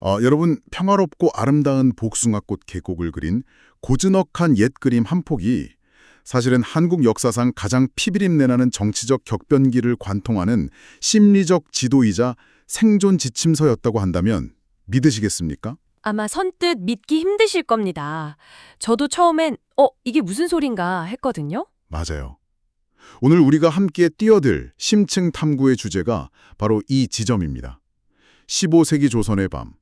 여러분, 평화롭고 아름다운 복숭아꽃 계곡을 그린 고즈넉한 옛 그림 한 폭이 사실은 한국 역사상 가장 피비린내나는 정치적 격변기를 관통하는 심리적 지도이자 생존 지침서였다고 한다면 믿으시겠습니까? 아마 선뜻 믿기 힘드실 겁니다. 저도 처음엔 이게 무슨 소린가 했거든요. 맞아요. 오늘 우리가 함께 뛰어들 심층 탐구의 주제가 바로 이 지점입니다. 15세기 조선의 밤.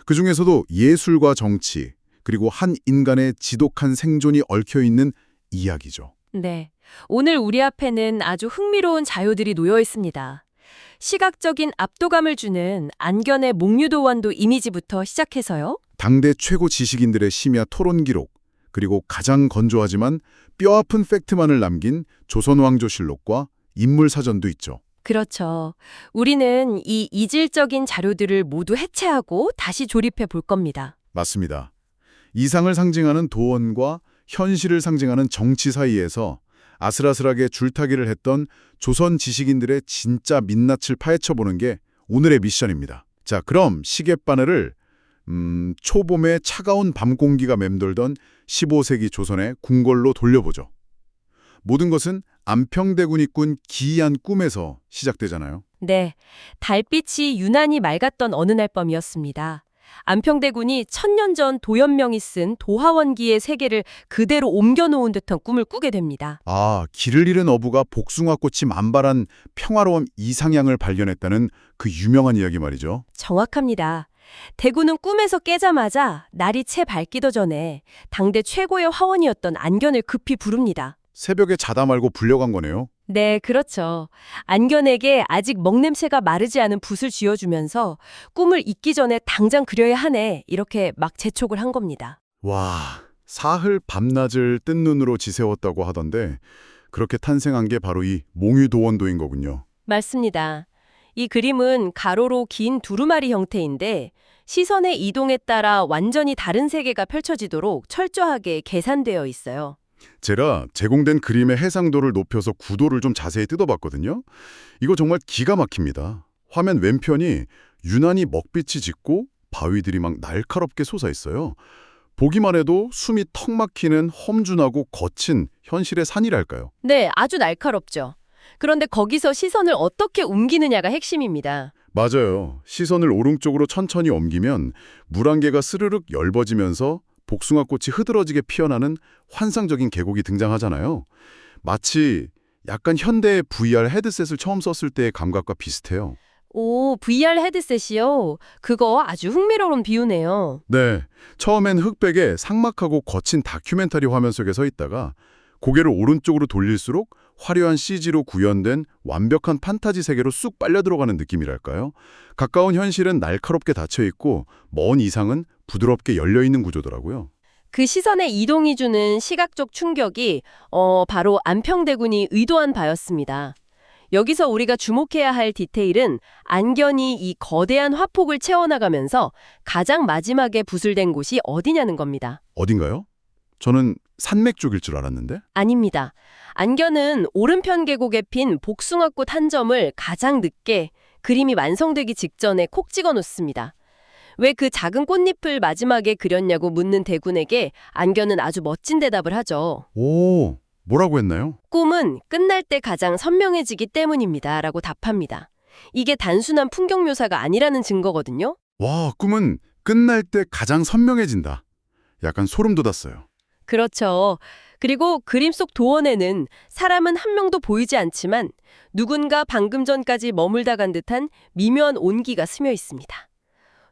그중에서도 예술과 정치, 그리고 한 인간의 지독한 생존이 얽혀있는 이야기죠. 네. 오늘 우리 앞에는 아주 흥미로운 자료들이 놓여 있습니다. 시각적인 압도감을 주는 안견의 목류도원도 이미지부터 시작해서요. 당대 최고 지식인들의 심야 토론 기록, 그리고 가장 건조하지만 뼈아픈 팩트만을 남긴 조선왕조실록과 인물사전도 있죠. 그렇죠. 우리는 이 이질적인 자료들을 모두 해체하고 다시 조립해 볼 겁니다. 맞습니다. 이상을 상징하는 도원과 현실을 상징하는 정치 사이에서 아슬아슬하게 줄타기를 했던 조선 지식인들의 진짜 민낯을 파헤쳐보는 게 오늘의 미션입니다. 자, 그럼 시계바늘을 초봄의 차가운 밤 공기가 맴돌던 15세기 조선의 궁궐로 돌려보죠. 모든 것은 안평대군이 꾼 기이한 꿈에서 시작되잖아요. 네. 달빛이 유난히 맑았던 어느 날 밤이었습니다. 안평대군이 1000년 전 도연명이 쓴 도화원기의 세계를 그대로 옮겨놓은 듯한 꿈을 꾸게 됩니다. 길을 잃은 어부가 복숭아꽃이 만발한 평화로운 이상향을 발견했다는 그 유명한 이야기 말이죠. 정확합니다. 대군은 꿈에서 깨자마자 날이 채 밝기도 전에 당대 최고의 화원이었던 안견을 급히 부릅니다. 새벽에 자다 말고 불려간 거네요. 네, 그렇죠. 안견에게 아직 먹냄새가 마르지 않은 붓을 쥐어주면서 꿈을 잊기 전에 당장 그려야 하네, 이렇게 막 재촉을 한 겁니다. 와, 사흘 밤낮을 뜬 눈으로 지새웠다고 하던데 그렇게 탄생한 게 바로 이 몽유도원도인 거군요. 맞습니다. 이 그림은 가로로 긴 두루마리 형태인데 시선의 이동에 따라 완전히 다른 세계가 펼쳐지도록 철저하게 계산되어 있어요. 제가 제공된 그림의 해상도를 높여서 구도를 좀 자세히 뜯어봤거든요. 이거 정말 기가 막힙니다. 화면 왼편이 유난히 먹빛이 짙고 바위들이 막 날카롭게 솟아있어요. 보기만 해도 숨이 턱 막히는 험준하고 거친 현실의 산이랄까요. 네, 아주 날카롭죠. 그런데 거기서 시선을 어떻게 옮기느냐가 핵심입니다. 맞아요. 시선을 오른쪽으로 천천히 옮기면 물안개가 스르륵 엷어지면서 복숭아꽃이 흐드러지게 피어나는 환상적인 계곡이 등장하잖아요. 마치 약간 현대의 VR 헤드셋을 처음 썼을 때의 감각과 비슷해요. 오, VR 헤드셋이요? 그거 아주 흥미로운 비유네요. 네, 처음엔 흑백에 삭막하고 거친 다큐멘터리 화면 속에 서 있다가 고개를 오른쪽으로 돌릴수록 화려한 CG로 구현된 완벽한 판타지 세계로 쑥 빨려 들어가는 느낌이랄까요? 가까운 현실은 날카롭게 닫혀있고 먼 이상은 부드럽게 열려있는 구조더라고요. 그 시선의 이동이 주는 시각적 충격이 바로 안평대군이 의도한 바였습니다. 여기서 우리가 주목해야 할 디테일은 안견이 이 거대한 화폭을 채워나가면서 가장 마지막에 붓을 댄 곳이 어디냐는 겁니다. 어딘가요? 저는 산맥 쪽일 줄 알았는데? 아닙니다. 안견은 오른편 계곡에 핀 복숭아꽃 한 점을 가장 늦게 그림이 완성되기 직전에 콕 찍어 놓습니다. 왜 그 작은 꽃잎을 마지막에 그렸냐고 묻는 대군에게 안견은 아주 멋진 대답을 하죠. 오, 뭐라고 했나요? 꿈은 끝날 때 가장 선명해지기 때문입니다. 라고 답합니다. 이게 단순한 풍경 묘사가 아니라는 증거거든요. 와, 꿈은 끝날 때 가장 선명해진다. 약간 소름 돋았어요. 그렇죠. 그리고 그림 속 도원에는 사람은 한 명도 보이지 않지만 누군가 방금 전까지 머물다 간 듯한 미묘한 온기가 스며 있습니다.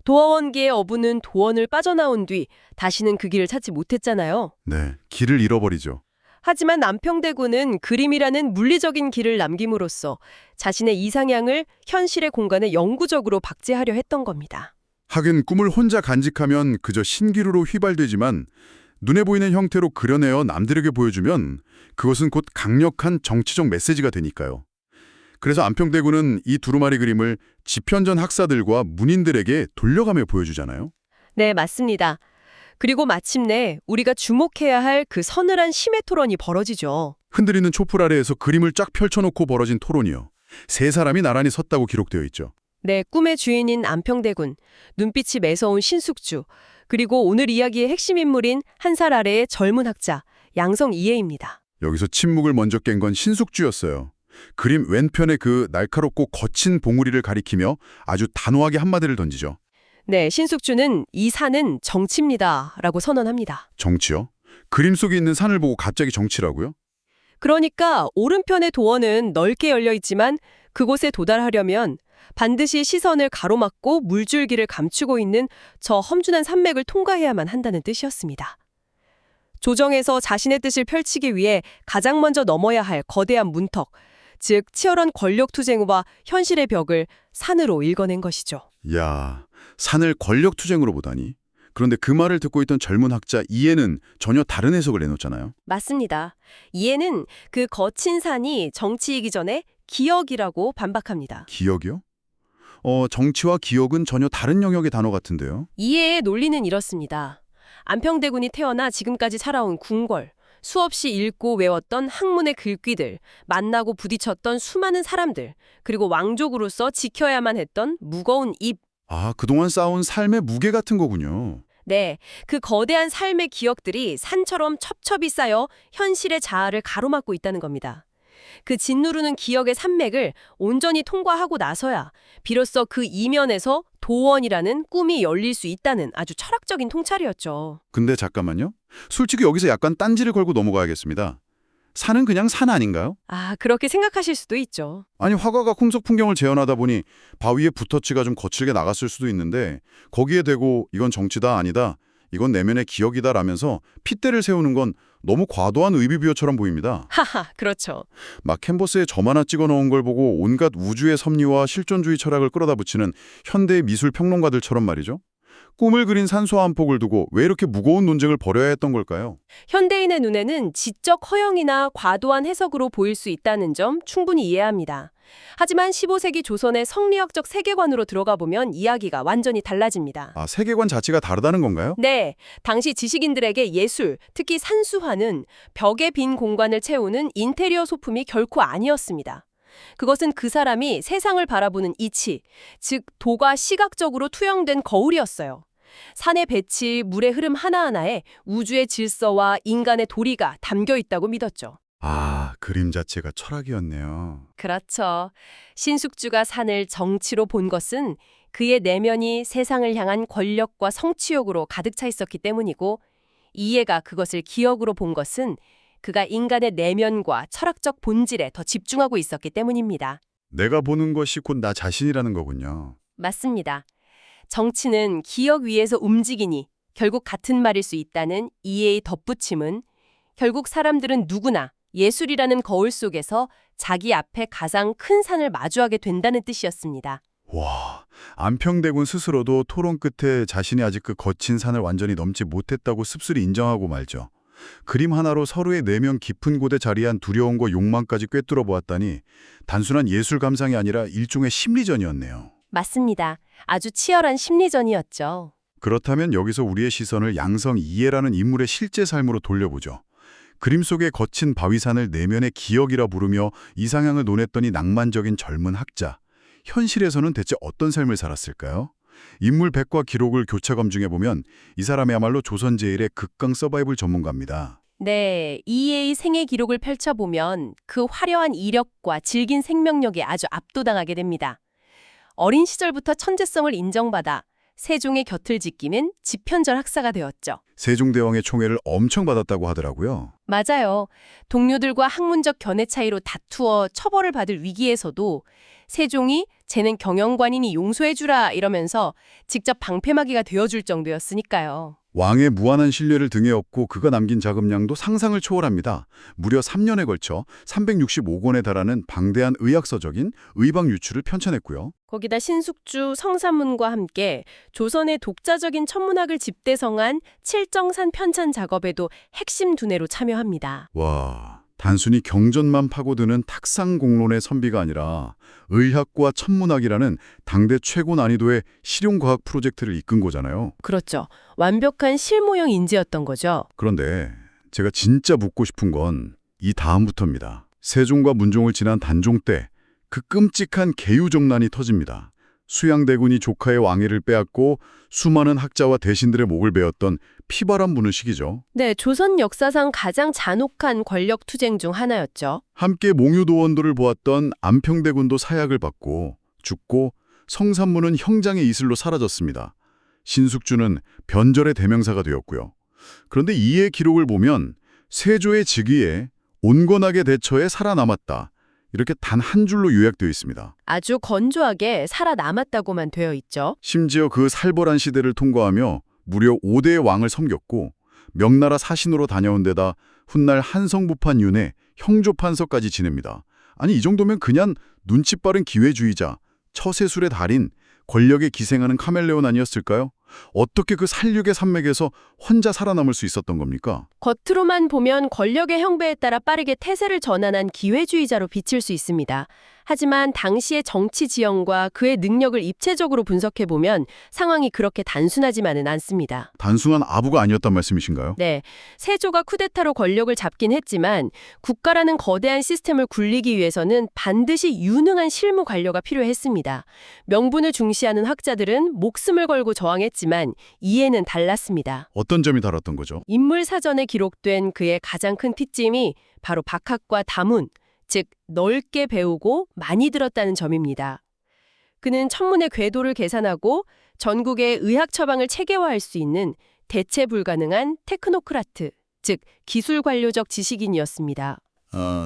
도화원기의 어부는 도원을 빠져나온 뒤 다시는 그 길을 찾지 못했잖아요. 네, 길을 잃어버리죠. 하지만 남평대군은 그림이라는 물리적인 길을 남김으로써 자신의 이상향을 현실의 공간에 영구적으로 박제하려 했던 겁니다. 하긴 꿈을 혼자 간직하면 그저 신기루로 휘발되지만 눈에 보이는 형태로 그려내어 남들에게 보여주면 그것은 곧 강력한 정치적 메시지가 되니까요. 그래서 안평대군은 이 두루마리 그림을 집현전 학사들과 문인들에게 돌려가며 보여주잖아요. 네, 맞습니다. 그리고 마침내 우리가 주목해야 할 그 서늘한 심해 토론이 벌어지죠. 흔들리는 촛불 아래에서 그림을 쫙 펼쳐놓고 벌어진 토론이요. 세 사람이 나란히 섰다고 기록되어 있죠. 네, 꿈의 주인인 안평대군, 눈빛이 매서운 신숙주, 그리고 오늘 이야기의 핵심 인물인 한 살 아래의 젊은 학자, 양성 이해입니다. 여기서 침묵을 먼저 깬 건 신숙주였어요. 그림 왼편에 그 날카롭고 거친 봉우리를 가리키며 아주 단호하게 한마디를 던지죠. 네, 신숙주는 이 산은 정치입니다 라고 선언합니다. 정치요? 그림 속에 있는 산을 보고 갑자기 정치라고요? 그러니까 오른편의 도원은 넓게 열려 있지만 그곳에 도달하려면 반드시 시선을 가로막고 물줄기를 감추고 있는 저 험준한 산맥을 통과해야만 한다는 뜻이었습니다. 조정에서 자신의 뜻을 펼치기 위해 가장 먼저 넘어야 할 거대한 문턱, 즉 치열한 권력 투쟁과 현실의 벽을 산으로 읽어낸 것이죠. 이야, 산을 권력투쟁으로 보다니. 그런데 그 말을 듣고 있던 젊은 학자 이해는 전혀 다른 해석을 내놓잖아요. 맞습니다. 이해는 그 거친 산이 정치이기 전에 기억이라고 반박합니다. 기억이요? 정치와 기억은 전혀 다른 영역의 단어 같은데요. 이해의 논리는 이렇습니다. 안평대군이 태어나 지금까지 살아온 궁궐, 수없이 읽고 외웠던 학문의 글귀들, 만나고 부딪혔던 수많은 사람들, 그리고 왕족으로서 지켜야만 했던 무거운 입. 아, 그동안 쌓아온 삶의 무게 같은 거군요. 네, 그 거대한 삶의 기억들이 산처럼 첩첩이 쌓여 현실의 자아를 가로막고 있다는 겁니다. 그 짓누르는 기억의 산맥을 온전히 통과하고 나서야 비로소 그 이면에서 도원이라는 꿈이 열릴 수 있다는 아주 철학적인 통찰이었죠. 근데 잠깐만요. 솔직히 여기서 약간 딴지를 걸고 넘어가야겠습니다. 산은 그냥 산 아닌가요? 아, 그렇게 생각하실 수도 있죠. 아니, 화가가 홍석 풍경을 재현하다 보니 바위의 붓터치가 좀 거칠게 나갔을 수도 있는데 거기에 대고 이건 정치다 아니다, 이건 내면의 기억이다 라면서 핏대를 세우는 건 너무 과도한 의미부여처럼 보입니다. 하하, 그렇죠. 막 캔버스에 점 하나 찍어 놓은 걸 보고 온갖 우주의 섭리와 실존주의 철학을 끌어다 붙이는 현대의 미술 평론가들처럼 말이죠. 꿈을 그린 산소 한 폭을 두고 왜 이렇게 무거운 논쟁을 벌여야 했던 걸까요? 현대인의 눈에는 지적 허영이나 과도한 해석으로 보일 수 있다는 점 충분히 이해합니다. 하지만 15세기 조선의 성리학적 세계관으로 들어가 보면 이야기가 완전히 달라집니다. 아, 세계관 자체가 다르다는 건가요? 네, 당시 지식인들에게 예술, 특히 산수화는 벽에 빈 공간을 채우는 인테리어 소품이 결코 아니었습니다. 그것은 그 사람이 세상을 바라보는 이치, 즉 도가 시각적으로 투영된 거울이었어요. 산의 배치, 물의 흐름 하나하나에 우주의 질서와 인간의 도리가 담겨 있다고 믿었죠. 아, 그림 자체가 철학이었네요. 그렇죠. 신숙주가 산을 정치로 본 것은 그의 내면이 세상을 향한 권력과 성취욕으로 가득 차 있었기 때문이고, 이해가 그것을 기억으로 본 것은 그가 인간의 내면과 철학적 본질에 더 집중하고 있었기 때문입니다. 내가 보는 것이 곧 나 자신이라는 거군요. 맞습니다. 정치는 기억 위에서 움직이니 결국 같은 말일 수 있다는 이해의 덧붙임은 결국 사람들은 누구나 예술이라는 거울 속에서 자기 앞에 가장 큰 산을 마주하게 된다는 뜻이었습니다. 와, 안평대군 스스로도 토론 끝에 자신이 아직 그 거친 산을 완전히 넘지 못했다고 씁쓸히 인정하고 말죠. 그림 하나로 서로의 내면 깊은 곳에 자리한 두려움과 욕망까지 꿰뚫어 보았다니 단순한 예술 감상이 아니라 일종의 심리전이었네요. 맞습니다. 아주 치열한 심리전이었죠. 그렇다면 여기서 우리의 시선을 양성 이해라는 인물의 실제 삶으로 돌려보죠. 그림 속의 거친 바위산을 내면의 기억이라 부르며 이상향을 논했더니 낭만적인 젊은 학자. 현실에서는 대체 어떤 삶을 살았을까요? 인물 백과 기록을 교차 검증해보면 이 사람이야말로 조선 제일의 극강 서바이벌 전문가입니다. 네, 이해의 생애 기록을 펼쳐보면 그 화려한 이력과 질긴 생명력에 아주 압도당하게 됩니다. 어린 시절부터 천재성을 인정받아 세종의 곁을 지키는 집현전 학사가 되었죠. 세종대왕의 총애를 엄청 받았다고 하더라고요. 맞아요. 동료들과 학문적 견해 차이로 다투어 처벌을 받을 위기에서도 세종이 쟤는 경영관이니 용서해주라 이러면서 직접 방패막이가 되어줄 정도였으니까요. 왕의 무한한 신뢰를 등에 업고 그가 남긴 자금량도 상상을 초월합니다. 무려 3년에 걸쳐 365권에 달하는 방대한 의학서적인 의방 유출을 편찬했고요. 거기다 신숙주, 성사문과 함께 조선의 독자적인 천문학을 집대성한 칠정산 편찬 작업에도 핵심 두뇌로 참여합니다. 와, 단순히 경전만 파고드는 탁상공론의 선비가 아니라 의학과 천문학이라는 당대 최고 난이도의 실용과학 프로젝트를 이끈 거잖아요. 그렇죠. 완벽한 실무형 인재였던 거죠. 그런데 제가 진짜 묻고 싶은 건 이 다음부터입니다. 세종과 문종을 지난 단종 때 그 끔찍한 계유정난이 터집니다. 수양대군이 조카의 왕위를 빼앗고 수많은 학자와 대신들의 목을 베었던 피바람 부는 시기죠. 네, 조선 역사상 가장 잔혹한 권력 투쟁 중 하나였죠. 함께 몽유도원도를 보았던 안평대군도 사약을 받고 죽고 성산문은 형장의 이슬로 사라졌습니다. 신숙주는 변절의 대명사가 되었고요. 그런데 이의 기록을 보면 세조의 즉위에 온건하게 대처해 살아남았다. 이렇게 단 한 줄로 요약되어 있습니다. 아주 건조하게 살아남았다고만 되어 있죠. 심지어 그 살벌한 시대를 통과하며 무려 5대의 왕을 섬겼고 명나라 사신으로 다녀온 데다 훗날 한성부판 윤회, 형조판서까지 지냅니다. 아니 이 정도면 그냥 눈치 빠른 기회주의자, 처세술의 달인, 권력에 기생하는 카멜레온 아니었을까요? 어떻게 그 살육의 산맥에서 혼자 살아남을 수 있었던 겁니까? 겉으로만 보면 권력의 형배에 따라 빠르게 태세를 전환한 기회주의자로 비칠 수 있습니다. 하지만 당시의 정치 지형과 그의 능력을 입체적으로 분석해보면 상황이 그렇게 단순하지만은 않습니다. 단순한 아부가 아니었단 말씀이신가요? 네, 세조가 쿠데타로 권력을 잡긴 했지만 국가라는 거대한 시스템을 굴리기 위해서는 반드시 유능한 실무 관료가 필요했습니다. 명분을 중시하는 학자들은 목숨을 걸고 저항했지만 이해는 달랐습니다. 어떤 점이 다랐던 거죠? 인물 사전에 기록된 그의 가장 큰 특징이 바로 박학과 다문, 즉 넓게 배우고 많이 들었다는 점입니다. 그는 천문의 궤도를 계산하고 전국의 의학 처방을 체계화할 수 있는 대체 불가능한 테크노크라트, 즉 기술 관료적 지식인이었습니다.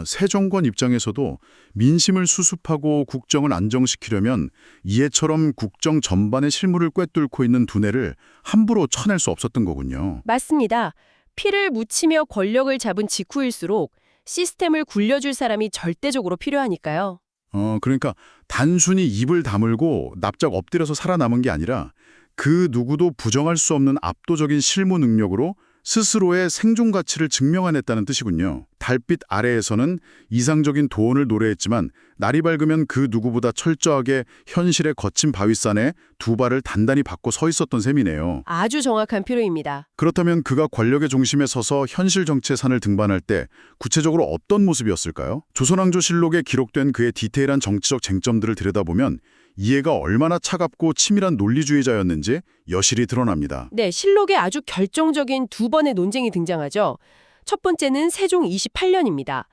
세종권 입장에서도 민심을 수습하고 국정을 안정시키려면 이해처럼 국정 전반의 실무를 꿰뚫고 있는 두뇌를 함부로 쳐낼 수 없었던 거군요. 맞습니다. 피를 묻히며 권력을 잡은 직후일수록 시스템을 굴려줄 사람이 절대적으로 필요하니까요. 그러니까 단순히 입을 다물고 납작 엎드려서 살아남은 게 아니라 그 누구도 부정할 수 없는 압도적인 실무 능력으로 스스로의 생존 가치를 증명해냈다는 뜻이군요. 달빛 아래에서는 이상적인 도원을 노래했지만 날이 밝으면 그 누구보다 철저하게 현실의 거친 바위산에 두 발을 단단히 받고 서 있었던 셈이네요. 아주 정확한 표현입니다. 그렇다면 그가 권력의 중심에 서서 현실 정치의 산을 등반할 때 구체적으로 어떤 모습이었을까요? 조선왕조실록에 기록된 그의 디테일한 정치적 쟁점들을 들여다보면 이해가 얼마나 차갑고 치밀한 논리주의자였는지 여실히 드러납니다. 네, 실록에 아주 결정적인 두 번의 논쟁이 등장하죠. 첫 번째는 세종 28년입니다.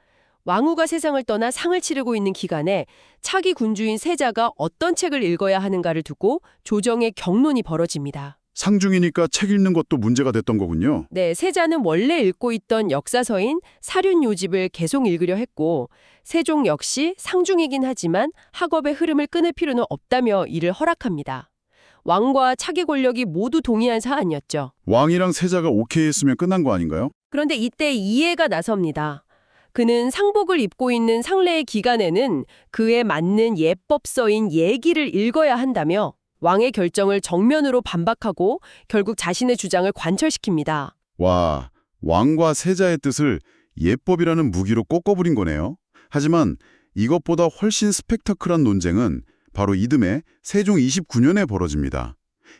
왕후가 세상을 떠나 상을 치르고 있는 기간에 차기 군주인 세자가 어떤 책을 읽어야 하는가를 두고 조정의 격론이 벌어집니다. 상중이니까 책 읽는 것도 문제가 됐던 거군요. 네, 세자는 원래 읽고 있던 역사서인 사륜요집을 계속 읽으려 했고 세종 역시 상중이긴 하지만 학업의 흐름을 끊을 필요는 없다며 이를 허락합니다. 왕과 차기 권력이 모두 동의한 사안이었죠. 왕이랑 세자가 오케이 했으면 끝난 거 아닌가요? 그런데 이때 이해가 나섭니다. 그는 상복을 입고 있는 상례의 기간에는 그에 맞는 예법서인 예기를 읽어야 한다며 왕의 결정을 정면으로 반박하고 결국 자신의 주장을 관철시킵니다. 와, 왕과 세자의 뜻을 예법이라는 무기로 꺾어버린 거네요. 하지만 이것보다 훨씬 스펙타클한 논쟁은 바로 이듬해 세종 29년에 벌어집니다.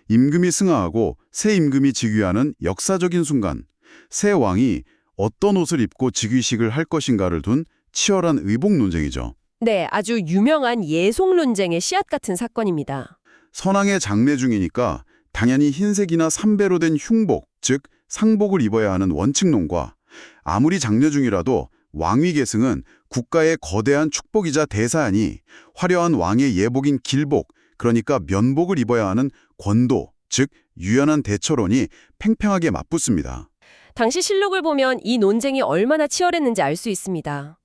임금이 승하하고 새 임금이 즉위하는 역사적인 순간, 새 왕이 어떤 옷을 입고 즉위식을 할 것인가를 둔 치열한 의복 논쟁이죠. 네, 아주 유명한 예속 논쟁의 씨앗 같은 사건입니다. 선왕의 장례 중이니까 당연히 흰색이나 삼배로 된 흉복, 즉 상복을 입어야 하는 원칙론과 아무리 장례 중이라도 왕위 계승은 국가의 거대한 축복이자 대사하니 화려한 왕의 예복인 길복, 그러니까 면복을 입어야 하는 권도, 즉 유연한 대처론이 팽팽하게 맞붙습니다. 당시 실록을 보면 이 논쟁이 얼마나 치열했는지 알 수 있습니다.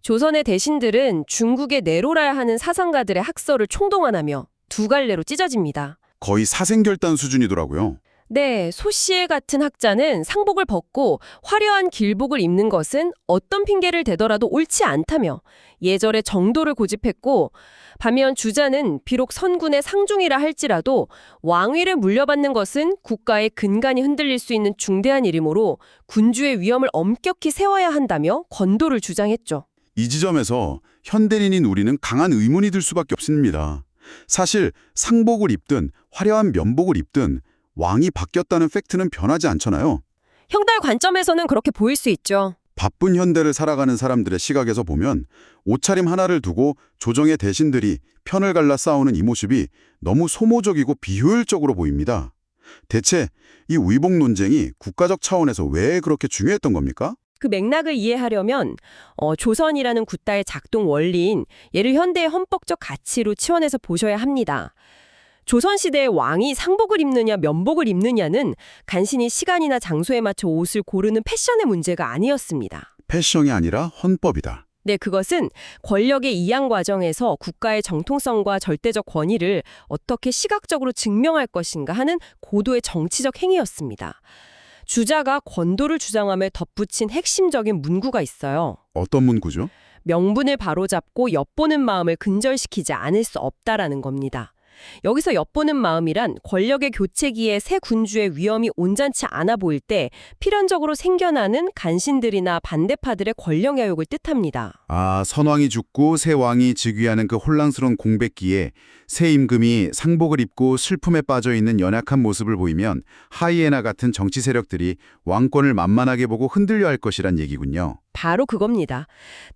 조선의 대신들은 중국에 내로라야 하는 사상가들의 학설을 총동원하며 두 갈래로 찢어집니다. 거의 사생결단 수준이더라고요. 네, 소씨의 같은 학자는 상복을 벗고 화려한 길복을 입는 것은 어떤 핑계를 대더라도 옳지 않다며 예절의 정도를 고집했고, 반면 주자는 비록 선군의 상중이라 할지라도 왕위를 물려받는 것은 국가의 근간이 흔들릴 수 있는 중대한 일이므로 군주의 위엄을 엄격히 세워야 한다며 권도를 주장했죠. 이 지점에서 현대인인 우리는 강한 의문이 들 수밖에 없습니다. 사실 상복을 입든 화려한 면복을 입든 왕이 바뀌었다는 팩트는 변하지 않잖아요. 형달 관점에서는 그렇게 보일 수 있죠. 바쁜 현대를 살아가는 사람들의 시각에서 보면 옷차림 하나를 두고 조정의 대신들이 편을 갈라 싸우는 이 모습이 너무 소모적이고 비효율적으로 보입니다. 대체 이 의복 논쟁이 국가적 차원에서 왜 그렇게 중요했던 겁니까? 그 맥락을 이해하려면 조선이라는 국가의 작동 원리인 예를 현대의 헌법적 가치로 치환해서 보셔야 합니다. 조선시대의 왕이 상복을 입느냐 면복을 입느냐는 간신히 시간이나 장소에 맞춰 옷을 고르는 패션의 문제가 아니었습니다. 패션이 아니라 헌법이다. 네, 그것은 권력의 이양 과정에서 국가의 정통성과 절대적 권위를 어떻게 시각적으로 증명할 것인가 하는 고도의 정치적 행위였습니다. 주자가 권도를 주장하며 덧붙인 핵심적인 문구가 있어요. 어떤 문구죠? 명분을 바로잡고 엿보는 마음을 근절시키지 않을 수 없다라는 겁니다. 여기서 엿보는 마음이란 권력의 교체기에 새 군주의 위험이 온전치 않아 보일 때 필연적으로 생겨나는 간신들이나 반대파들의 권력 야욕을 뜻합니다. 아, 선왕이 죽고 새 왕이 즉위하는 그 혼란스러운 공백기에 새 임금이 상복을 입고 슬픔에 빠져있는 연약한 모습을 보이면 하이에나 같은 정치 세력들이 왕권을 만만하게 보고 흔들려 할 것이란 얘기군요. 바로 그겁니다.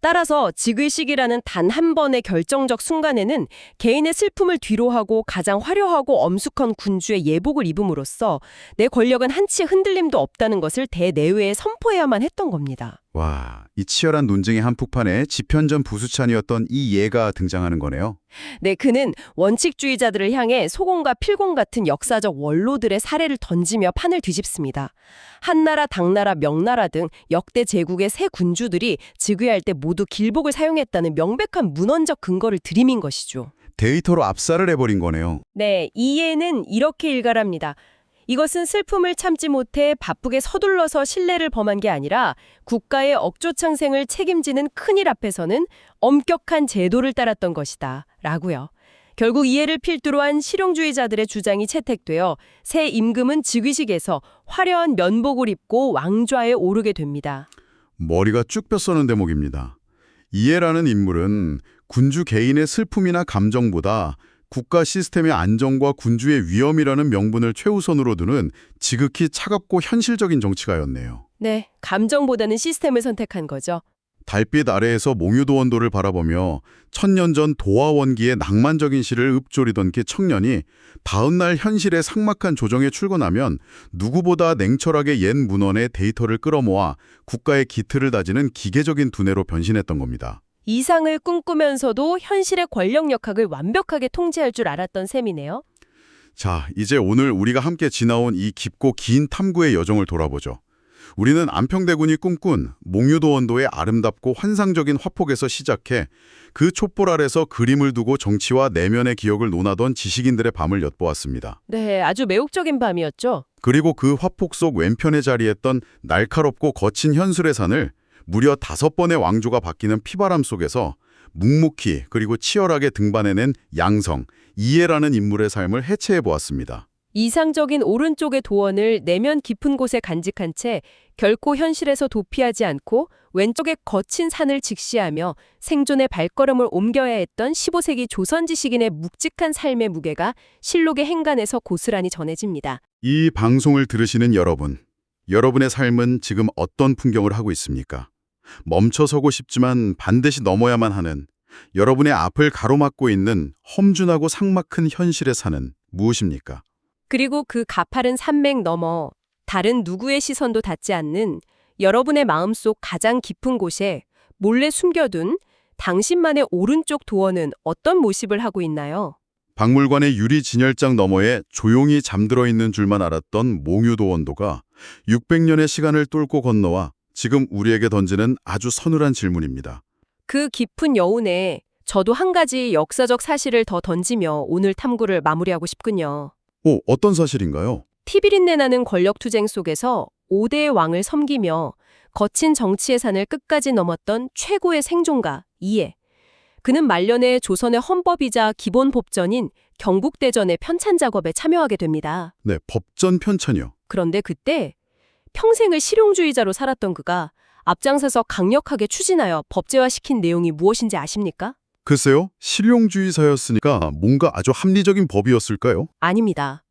따라서 즉위식이라는 단 한 번의 결정적 순간에는 개인의 슬픔을 뒤로하고 가장 화려하고 엄숙한 군주의 예복을 입음으로써 내 권력은 한치 흔들림도 없다는 것을 대내외에 선포해야만 했던 겁니다. 와, 이 치열한 논쟁의 한복판에 지편전 부수찬이었던 이 예가 등장하는 거네요. 네, 그는 원칙주의자들을 향해 소공과 필공 같은 역사적 원로들의 사례를 던지며 판을 뒤집습니다. 한나라, 당나라, 명나라 등 역대 제국의 새 군주들이 즉위할 때 모두 길복을 사용했다는 명백한 문헌적 근거를 들이민 것이죠. 데이터로 압살을 해버린 거네요. 네, 이 예는 이렇게 일갈합니다. 이것은 슬픔을 참지 못해 바쁘게 서둘러서 신뢰를 범한 게 아니라 국가의 억조창생을 책임지는 큰일 앞에서는 엄격한 제도를 따랐던 것이다. 라고요. 결국 이해를 필두로 한 실용주의자들의 주장이 채택되어 새 임금은 즉위식에서 화려한 면복을 입고 왕좌에 오르게 됩니다. 머리가 쭉 뼈서는 대목입니다. 이해라는 인물은 군주 개인의 슬픔이나 감정보다 국가 시스템의 안정과 군주의 위험이라는 명분을 최우선으로 두는 지극히 차갑고 현실적인 정치가였네요. 네, 감정보다는 시스템을 선택한 거죠. 달빛 아래에서 몽유도원도를 바라보며 천년 전 도화원기의 낭만적인 시를 읊조리던 그 청년이 다음날 현실의 삭막한 조정에 출근하면 누구보다 냉철하게 옛 문헌의 데이터를 끌어모아 국가의 기틀을 다지는 기계적인 두뇌로 변신했던 겁니다. 이상을 꿈꾸면서도 현실의 권력 역학을 완벽하게 통제할 줄 알았던 셈이네요. 자, 이제 오늘 우리가 함께 지나온 이 깊고 긴 탐구의 여정을 돌아보죠. 우리는 안평대군이 꿈꾼 몽유도원도의 아름답고 환상적인 화폭에서 시작해 그 촛불 아래서 그림을 두고 정치와 내면의 기억을 논하던 지식인들의 밤을 엿보았습니다. 네, 아주 매혹적인 밤이었죠. 그리고 그 화폭 속 왼편에 자리했던 날카롭고 거친 현술의 산을 무려 5번의 왕조가 바뀌는 피바람 속에서 묵묵히 그리고 치열하게 등반해낸 양성, 이해라는 인물의 삶을 해체해 보았습니다. 이상적인 오른쪽의 도원을 내면 깊은 곳에 간직한 채 결코 현실에서 도피하지 않고 왼쪽의 거친 산을 직시하며 생존의 발걸음을 옮겨야 했던 15세기 조선 지식인의 묵직한 삶의 무게가 실록의 행간에서 고스란히 전해집니다. 이 방송을 들으시는 여러분, 여러분의 삶은 지금 어떤 풍경을 하고 있습니까? 멈춰서고 싶지만 반드시 넘어야만 하는 여러분의 앞을 가로막고 있는 험준하고 삭막한 현실의 산은 무엇입니까? 그리고 그 가파른 산맥 너머 다른 누구의 시선도 닿지 않는 여러분의 마음속 가장 깊은 곳에 몰래 숨겨둔 당신만의 오른쪽 도원은 어떤 모습을 하고 있나요? 박물관의 유리 진열장 너머에 조용히 잠들어 있는 줄만 알았던 몽유도원도가 600년의 시간을 뚫고 건너와 지금 우리에게 던지는 아주 서늘한 질문입니다. 그 깊은 여운에 저도 한 가지 역사적 사실을 더 던지며 오늘 탐구를 마무리하고 싶군요. 어떤 사실인가요? 티비린내 나는 권력투쟁 속에서 5대의 왕을 섬기며 거친 정치의 산을 끝까지 넘었던 최고의 생존가 이해. 그는 말년에 조선의 헌법이자 기본 법전인 경국대전의 편찬 작업에 참여하게 됩니다. 네, 법전 편찬이요. 그런데 그때 평생을 실용주의자로 살았던 그가 앞장서서 강력하게 추진하여 법제화시킨 내용이 무엇인지 아십니까? 글쎄요, 실용주의사였으니까 뭔가 아주 합리적인 법이었을까요? 아닙니다.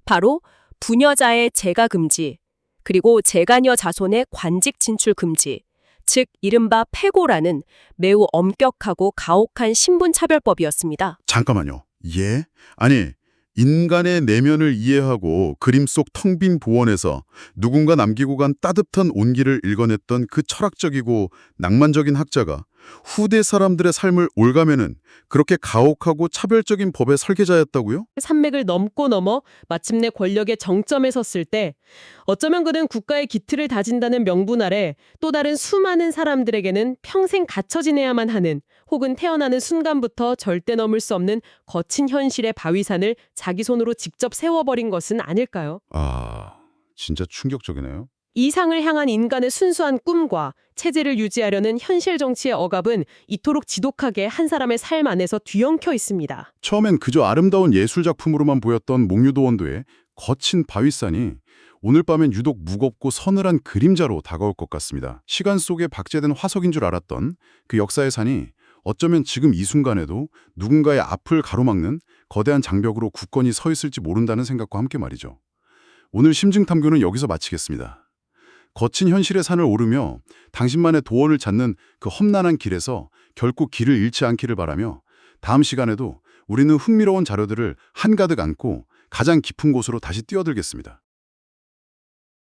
바로 부녀자의 재가 금지, 그리고 재가녀 자손의 관직 진출 금지, 즉 이른바 패고라는 매우 엄격하고 가혹한 신분차별법이었습니다. 잠깐만요. 예? 아니, 인간의 내면을 이해하고 그림 속 텅 빈 보원에서 누군가 남기고 간 따뜻한 온기를 읽어냈던 그 철학적이고 낭만적인 학자가 후대 사람들의 삶을 옭아매는 그렇게 가혹하고 차별적인 법의 설계자였다고요? 산맥을 넘고 넘어 마침내 권력의 정점에 섰을 때 어쩌면 그는 국가의 기틀을 다진다는 명분 아래 또 다른 수많은 사람들에게는 평생 갇혀 지내야만 하는 혹은 태어나는 순간부터 절대 넘을 수 없는 거친 현실의 바위산을 자기 손으로 직접 세워버린 것은 아닐까요? 아, 진짜 충격적이네요. 이상을 향한 인간의 순수한 꿈과 체제를 유지하려는 현실 정치의 억압은 이토록 지독하게 한 사람의 삶 안에서 뒤엉켜 있습니다. 처음엔 그저 아름다운 예술작품으로만 보였던 목류도원도의 거친 바위산이 오늘 밤엔 유독 무겁고 서늘한 그림자로 다가올 것 같습니다. 시간 속에 박제된 화석인 줄 알았던 그 역사의 산이 어쩌면 지금 이 순간에도 누군가의 앞을 가로막는 거대한 장벽으로 굳건히 서 있을지 모른다는 생각과 함께 말이죠. 오늘 심층탐구는 여기서 마치겠습니다. 거친 현실의 산을 오르며 당신만의 도원을 찾는 그 험난한 길에서 결코 길을 잃지 않기를 바라며 다음 시간에도 우리는 흥미로운 자료들을 한가득 안고 가장 깊은 곳으로 다시 뛰어들겠습니다.